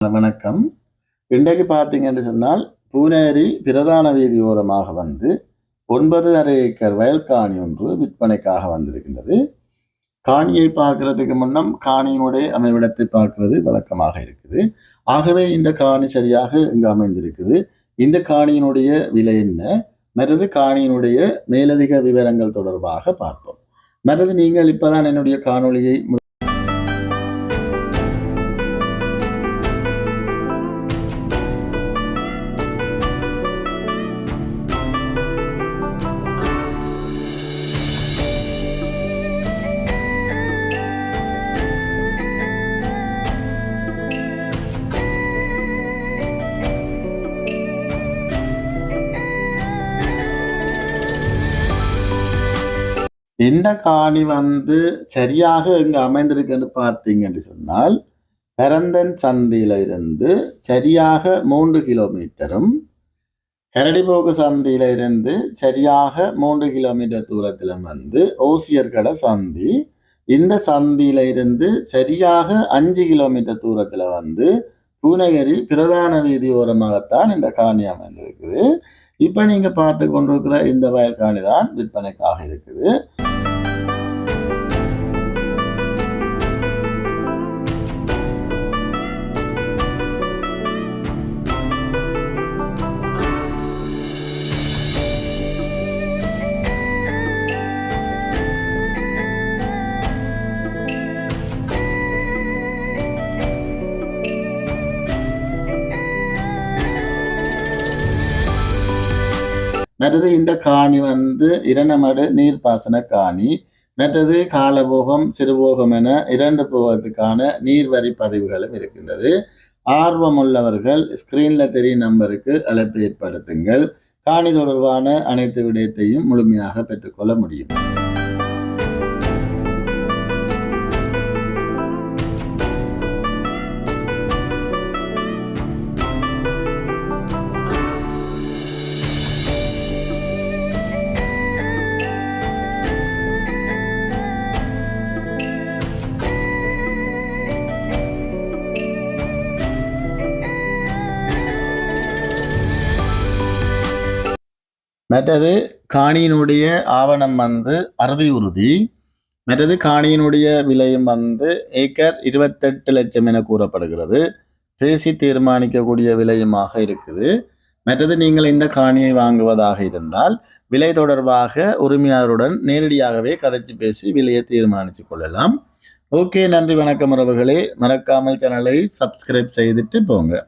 வணக்கம். இன்றைக்கு பார்த்தீங்கன்னு சொன்னால் பூனேரி பிரதான வீதியோரமாக 9.5 ஏக்கர் வயல் காணி ஒன்று விற்பனைக்காக வந்திருக்கின்றது. காணியை பார்க்கறதுக்கு முன்னம் காணியினுடைய அமைவிடத்தை பார்க்கிறது வழக்கமாக இருக்குது. ஆகவே இந்த காணி சரியாக இங்கு அமைந்திருக்குது. இந்த காணியினுடைய விலை என்ன, மற்றது காணியினுடைய மேலதிக விவரங்கள் தொடர்பாக பார்ப்போம். மற்றது நீங்கள் இப்பதான் என்னுடைய காணொளியை இந்த காணி சரியாக இங்கு அமைந்திருக்குன்னு பார்த்தீங்கன்னு சொன்னால் பெரந்தன் சந்தியில இருந்து சரியாக 3 கிலோமீட்டரும், கரடிபோக்கு சந்தியில இருந்து சரியாக 3 கிலோமீட்டர் தூரத்தில் ஓசியர் கடை சந்தி, இந்த சந்தியில இருந்து சரியாக 5 கிலோமீட்டர் தூரத்தில் பூனகிரி பிரதான வீதியோரமாகத்தான் இந்த காணி அமைந்திருக்குது. இப்ப நீங்க பார்த்து கொண்டிருக்கிற இந்த வயல் காணி தான் விற்பனைக்காக இருக்குது. மற்றது இந்த காணி இரணமடு நீர்ப்பாசன காணி, மற்றது காலபோகம் சிறுபோகம் என 2 போகத்துக்கான நீர்வரி பதிவுகளும் இருக்கின்றது. ஆர்வமுள்ளவர்கள் ஸ்கிரீன்ல தெரியும் நம்பருக்கு அழைப்பு ஏற்படுத்துங்கள். காணி தொடர்பான அனைத்து விடயத்தையும் முழுமையாக பெற்றுக்கொள்ள முடியும். மற்றது காணியினுடைய ஆவணம் அறுதி உறுதி. மற்றது காணியினுடைய விலையும் ஏக்கர் 28 லட்சம் என கூறப்படுகிறது. பேசி தீர்மானிக்கக்கூடிய விலையுமாக இருக்குது. மற்றது நீங்கள் இந்த காணியை வாங்குவதாக இருந்தால் விலை தொடர்பாக உரிமையாளருடன் நேரடியாகவே கதைச்சு பேசி விலையை தீர்மானித்து கொள்ளலாம். ஓகே, நன்றி, வணக்கம் உறவுகளே. மறக்காமல் சேனலை சப்ஸ்கிரைப் செய்துட்டு போங்க.